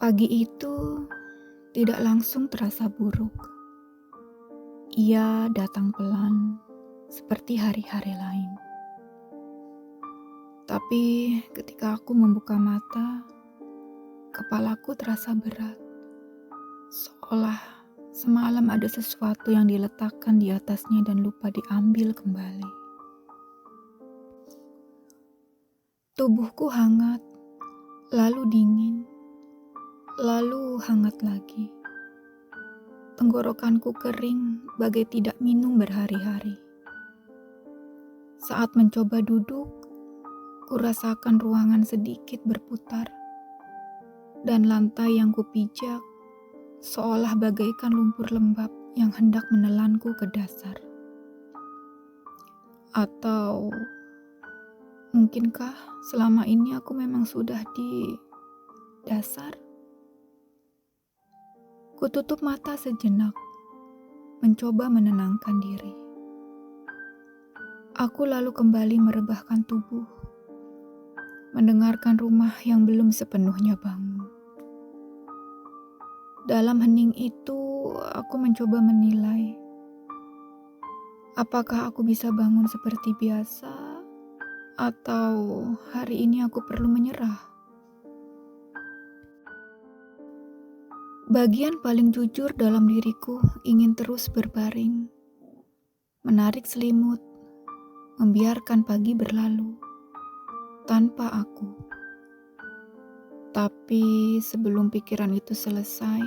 Pagi itu tidak langsung terasa buruk. Ia datang pelan, seperti hari-hari lain. Tapi ketika aku membuka mata, kepalaku terasa berat. Seolah semalam ada sesuatu yang diletakkan di atasnya dan lupa diambil kembali. Tubuhku hangat, lalu dingin, lalu hangat lagi. Tenggorokanku kering bagai tidak minum berhari-hari. Saat mencoba duduk, kurasakan ruangan sedikit berputar, dan lantai yang kupijak seolah bagaikan lumpur lembab yang hendak menelanku ke dasar. Atau mungkinkah selama ini aku memang sudah di dasar? Kututup mata sejenak, mencoba menenangkan diri. Aku lalu kembali merebahkan tubuh, mendengarkan rumah yang belum sepenuhnya bangun. Dalam hening itu, aku mencoba menilai, apakah aku bisa bangun seperti biasa, atau hari ini aku perlu menyerah. Bagian paling jujur dalam diriku ingin terus berbaring, menarik selimut, membiarkan pagi berlalu tanpa aku. Tapi sebelum pikiran itu selesai,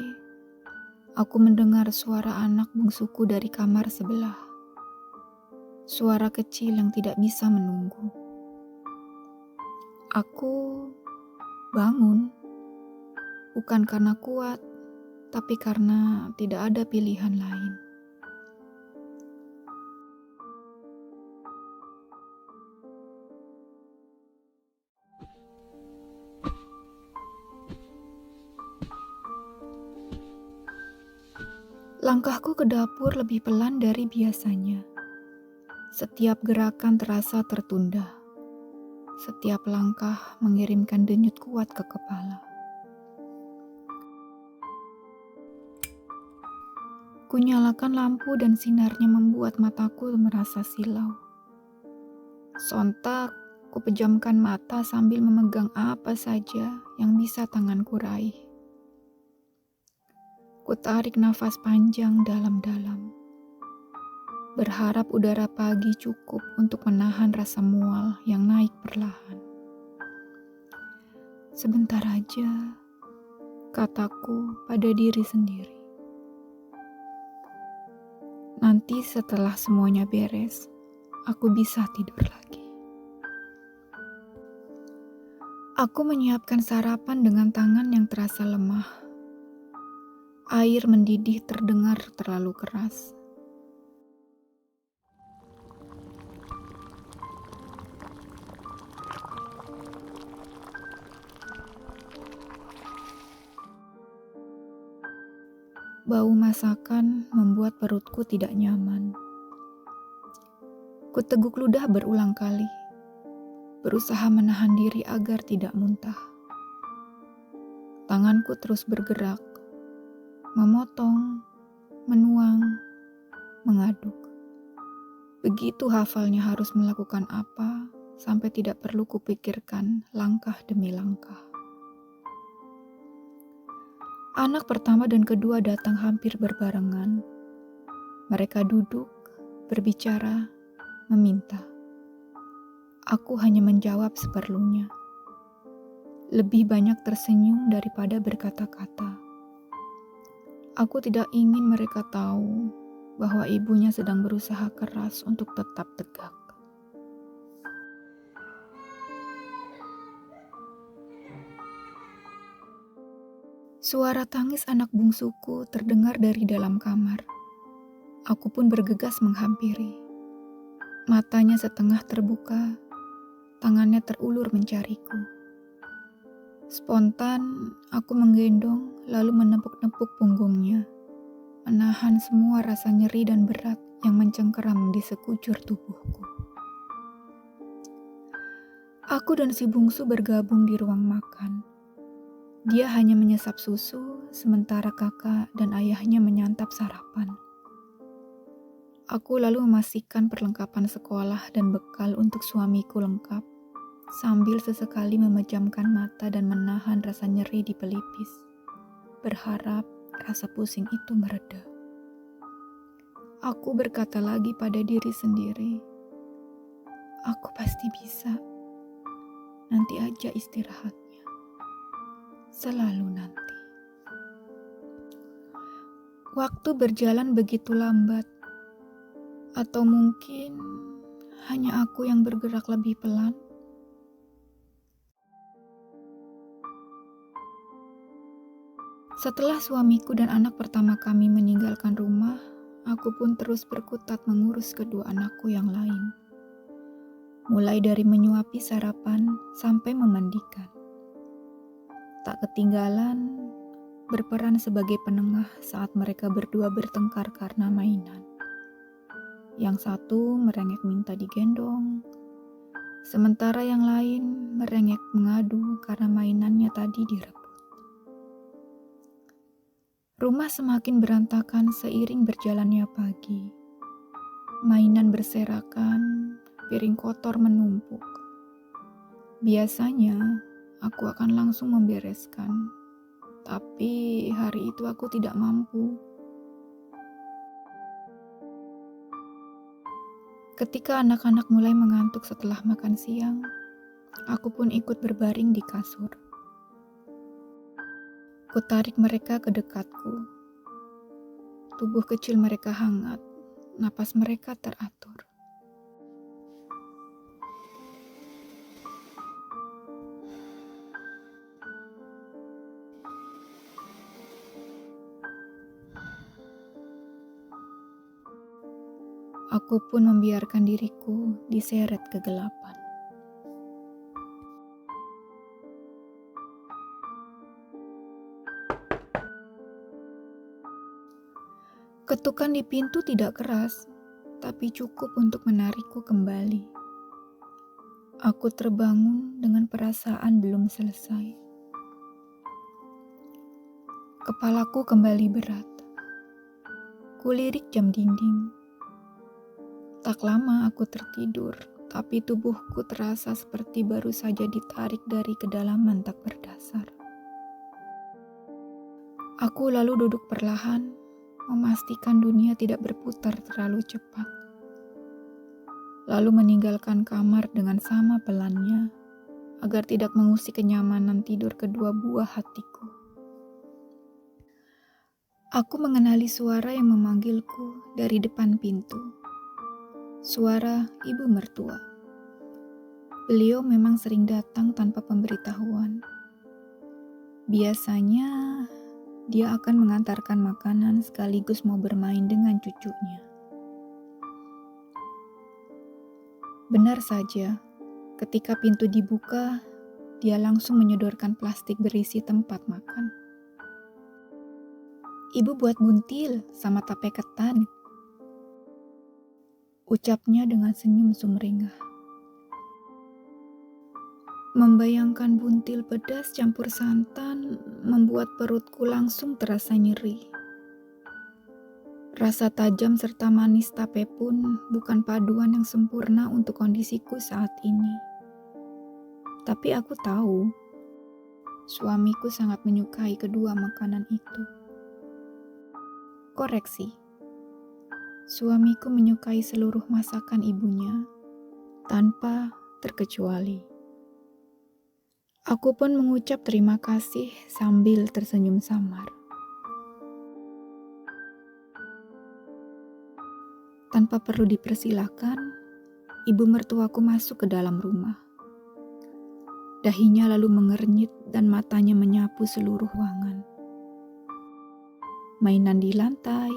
aku mendengar suara anak bungsuku dari kamar sebelah. Suara kecil yang tidak bisa menunggu. Aku bangun, bukan karena kuat, tapi karena tidak ada pilihan lain. Langkahku ke dapur lebih pelan dari biasanya. Setiap gerakan terasa tertunda. Setiap langkah mengirimkan denyut kuat ke kepala. Kunyalakan lampu dan sinarnya membuat mataku merasa silau. Sontak, kupejamkan mata sambil memegang apa saja yang bisa tanganku raih. Kutarik nafas panjang dalam-dalam. Berharap udara pagi cukup untuk menahan rasa mual yang naik perlahan. Sebentar aja, kataku pada diri sendiri. Nanti setelah semuanya beres, aku bisa tidur lagi. Aku menyiapkan sarapan dengan tangan yang terasa lemah. Air mendidih terdengar terlalu keras. Bau masakan membuat perutku tidak nyaman. Kuteguk ludah berulang kali, berusaha menahan diri agar tidak muntah. Tanganku terus bergerak, memotong, menuang, mengaduk. Begitu hafalnya harus melakukan apa, sampai tidak perlu kupikirkan langkah demi langkah. Anak pertama dan kedua datang hampir berbarengan. Mereka duduk, berbicara, meminta. Aku hanya menjawab seperlunya. Lebih banyak tersenyum daripada berkata-kata. Aku tidak ingin mereka tahu bahwa ibunya sedang berusaha keras untuk tetap tegak. Suara tangis anak bungsuku terdengar dari dalam kamar. Aku pun bergegas menghampiri. Matanya setengah terbuka, tangannya terulur mencariku. Spontan, aku menggendong lalu menepuk-nepuk punggungnya, menahan semua rasa nyeri dan berat yang mencengkeram di sekujur tubuhku. Aku dan si bungsu bergabung di ruang makan. Dia hanya menyesap susu, sementara kakak dan ayahnya menyantap sarapan. Aku lalu memastikan perlengkapan sekolah dan bekal untuk suamiku lengkap, sambil sesekali memejamkan mata dan menahan rasa nyeri di pelipis, berharap rasa pusing itu mereda. Aku berkata lagi pada diri sendiri, aku pasti bisa. Nanti aja istirahatnya. Selalu nanti. Waktu berjalan begitu lambat. Atau mungkin hanya aku yang bergerak lebih pelan. Setelah suamiku dan anak pertama kami meninggalkan rumah, aku pun terus berkutat mengurus kedua anakku yang lain. Mulai dari menyuapi sarapan sampai memandikan. Tak ketinggalan berperan sebagai penengah saat mereka berdua bertengkar karena mainan. Yang satu merengek minta digendong, sementara yang lain merengek mengadu karena mainannya tadi direbut. Rumah semakin berantakan seiring berjalannya pagi. Mainan berserakan, piring kotor menumpuk. Biasanya aku akan langsung membereskan, tapi hari itu aku tidak mampu. Ketika anak-anak mulai mengantuk setelah makan siang, aku pun ikut berbaring di kasur. Kutarik mereka ke dekatku. Tubuh kecil mereka hangat, napas mereka teratur. Aku pun membiarkan diriku diseret kegelapan. Ketukan di pintu tidak keras, tapi cukup untuk menarikku kembali. Aku terbangun dengan perasaan belum selesai. Kepalaku kembali berat. Kulirik jam dinding. Tak lama aku tertidur, tapi tubuhku terasa seperti baru saja ditarik dari kedalaman tak berdasar. Aku lalu duduk perlahan, memastikan dunia tidak berputar terlalu cepat. Lalu meninggalkan kamar dengan sama pelannya, agar tidak mengusik kenyamanan tidur kedua buah hatiku. Aku mengenali suara yang memanggilku dari depan pintu. Suara ibu mertua. Beliau memang sering datang tanpa pemberitahuan. Biasanya dia akan mengantarkan makanan sekaligus mau bermain dengan cucunya. Benar saja, ketika pintu dibuka, dia langsung menyodorkan plastik berisi tempat makan. Ibu buat buntil sama tape ketan, ucapnya dengan senyum sumringah. Membayangkan buntil pedas campur santan membuat perutku langsung terasa nyeri. Rasa tajam serta manis tape pun bukan paduan yang sempurna untuk kondisiku saat ini. Tapi aku tahu, suamiku sangat menyukai kedua makanan itu. Koreksi. Suamiku menyukai seluruh masakan ibunya, tanpa terkecuali. Aku pun mengucap terima kasih sambil tersenyum samar. Tanpa perlu dipersilakan, ibu mertuaku masuk ke dalam rumah. Dahinya lalu mengernyit dan matanya menyapu seluruh ruangan. Mainan di lantai,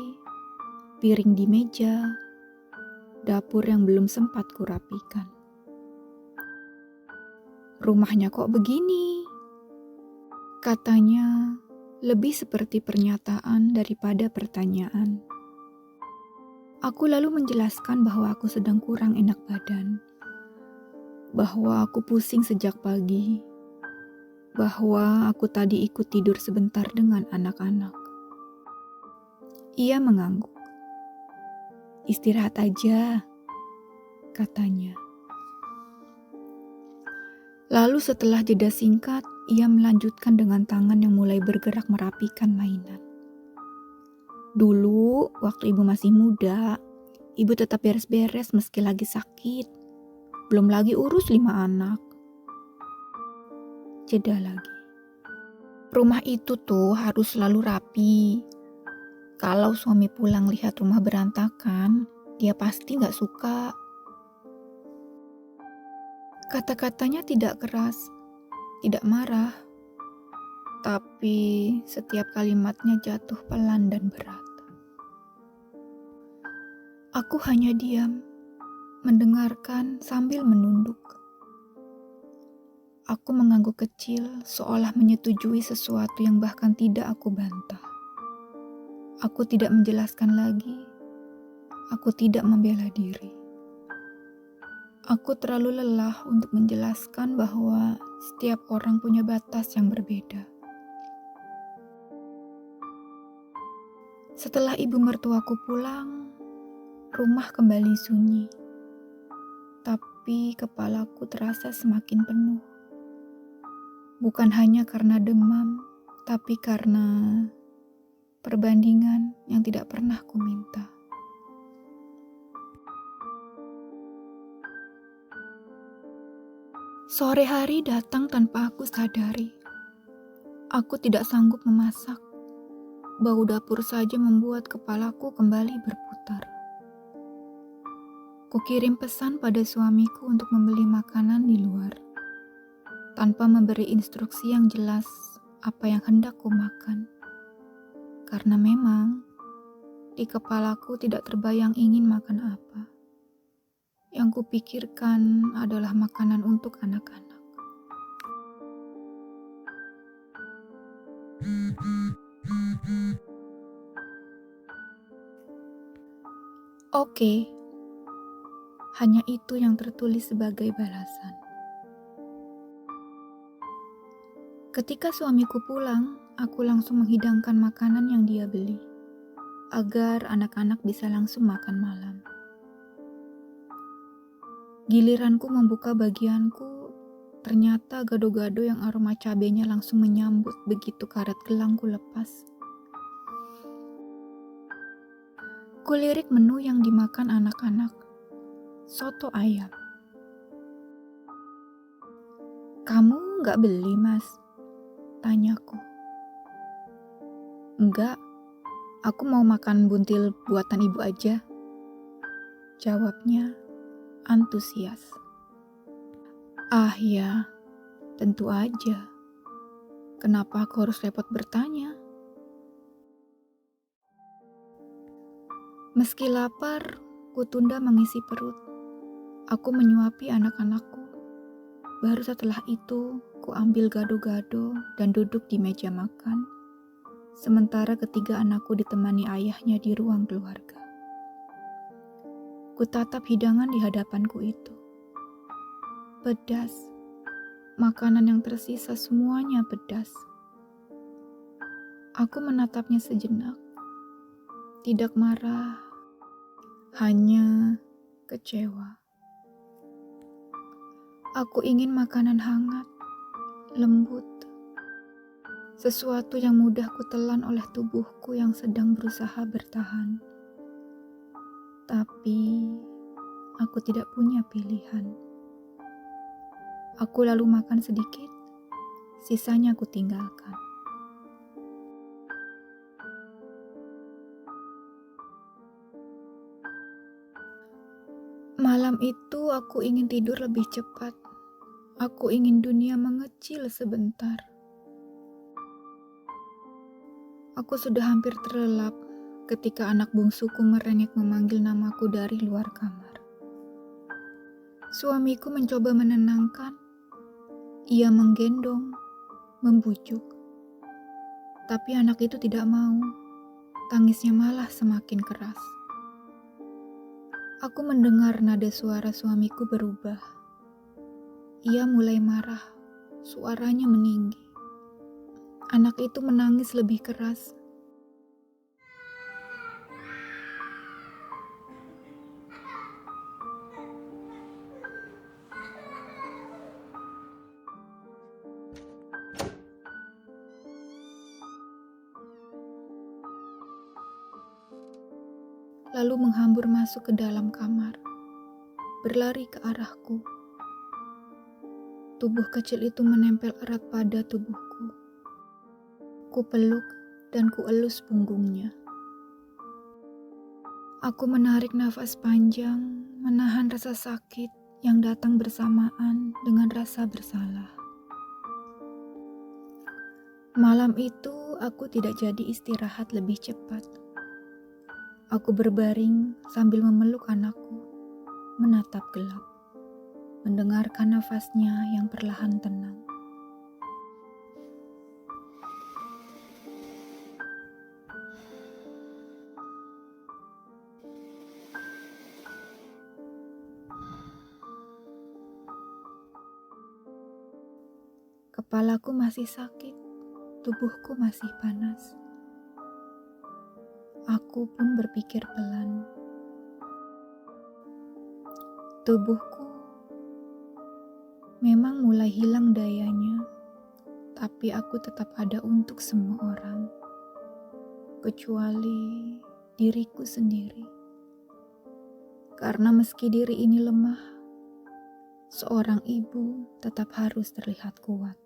piring di meja, dapur yang belum sempat kurapikan. Rumahnya kok begini? Katanya lebih seperti pernyataan daripada pertanyaan. Aku lalu menjelaskan bahwa aku sedang kurang enak badan, bahwa aku pusing sejak pagi, bahwa aku tadi ikut tidur sebentar dengan anak-anak. Ia mengangguk. "Istirahat aja," katanya. Lalu setelah jeda singkat, ia melanjutkan dengan tangan yang mulai bergerak merapikan mainan. "Dulu, waktu ibu masih muda, ibu tetap beres-beres meski lagi sakit. Belum lagi urus 5 anak." Jeda lagi. "Rumah itu tuh harus selalu rapi. Kalau suami pulang lihat rumah berantakan, dia pasti gak suka." Kata-katanya tidak keras, tidak marah, tapi setiap kalimatnya jatuh pelan dan berat. Aku hanya diam, mendengarkan sambil menunduk. Aku mengangguk kecil, seolah menyetujui sesuatu yang bahkan tidak aku bantah. Aku tidak menjelaskan lagi. Aku tidak membela diri. Aku terlalu lelah untuk menjelaskan bahwa setiap orang punya batas yang berbeda. Setelah ibu mertuaku pulang, rumah kembali sunyi. Tapi kepalaku terasa semakin penuh. Bukan hanya karena demam, tapi karena perbandingan yang tidak pernah kuminta. Sore hari datang tanpa aku sadari. Aku tidak sanggup memasak. Bau dapur saja membuat kepalaku kembali berputar. Kukirim pesan pada suamiku untuk membeli makanan di luar, tanpa memberi instruksi yang jelas apa yang hendak ku makan. Karena memang di kepalaku tidak terbayang ingin makan apa. Yang kupikirkan adalah makanan untuk anak-anak. Oke, hanya itu yang tertulis sebagai balasan. Ketika suamiku pulang, aku langsung menghidangkan makanan yang dia beli, agar anak-anak bisa langsung makan malam. Giliranku membuka bagianku, ternyata gado-gado yang aroma cabenya langsung menyambut begitu karet gelangku lepas. Kulirik menu yang dimakan anak-anak. Soto ayam. "Kamu gak beli, Mas?" tanyaku. "Enggak, aku mau makan buntil buatan ibu aja," jawabnya antusias. "Ah ya, tentu aja. Kenapa aku harus repot bertanya?" Meski lapar, kutunda mengisi perut. Aku menyuapi anak-anakku. Baru setelah itu, ku ambil gado-gado dan duduk di meja makan. Sementara ketiga anakku ditemani ayahnya di ruang keluarga. Kutatap hidangan di hadapanku itu. Pedas. Makanan yang tersisa semuanya pedas. Aku menatapnya sejenak. Tidak marah, hanya kecewa. Aku ingin makanan hangat, lembut. Sesuatu yang mudah kutelan oleh tubuhku yang sedang berusaha bertahan. Tapi aku tidak punya pilihan. Aku lalu makan sedikit, sisanya aku tinggalkan. Malam itu aku ingin tidur lebih cepat. Aku ingin dunia mengecil sebentar. Aku sudah hampir terlelap ketika anak bungsuku merengek memanggil namaku dari luar kamar. Suamiku mencoba menenangkan. Ia menggendong, membujuk. Tapi anak itu tidak mau. Tangisnya malah semakin keras. Aku mendengar nada suara suamiku berubah. Ia mulai marah, suaranya meninggi. Anak itu menangis lebih keras. Lalu menghambur masuk ke dalam kamar, berlari ke arahku. Tubuh kecil itu menempel erat pada tubuhku. Ku peluk dan ku elus punggungnya. Aku menarik nafas panjang, menahan rasa sakit yang datang bersamaan dengan rasa bersalah. Malam itu aku tidak jadi istirahat lebih cepat. Aku berbaring sambil memeluk anakku, menatap gelap, mendengarkan nafasnya yang perlahan tenang. Kepalaku masih sakit, tubuhku masih panas. Aku pun berpikir pelan. Tubuhku memang mulai hilang dayanya, tapi aku tetap ada untuk semua orang, kecuali diriku sendiri. Karena meski diri ini lemah, seorang ibu tetap harus terlihat kuat.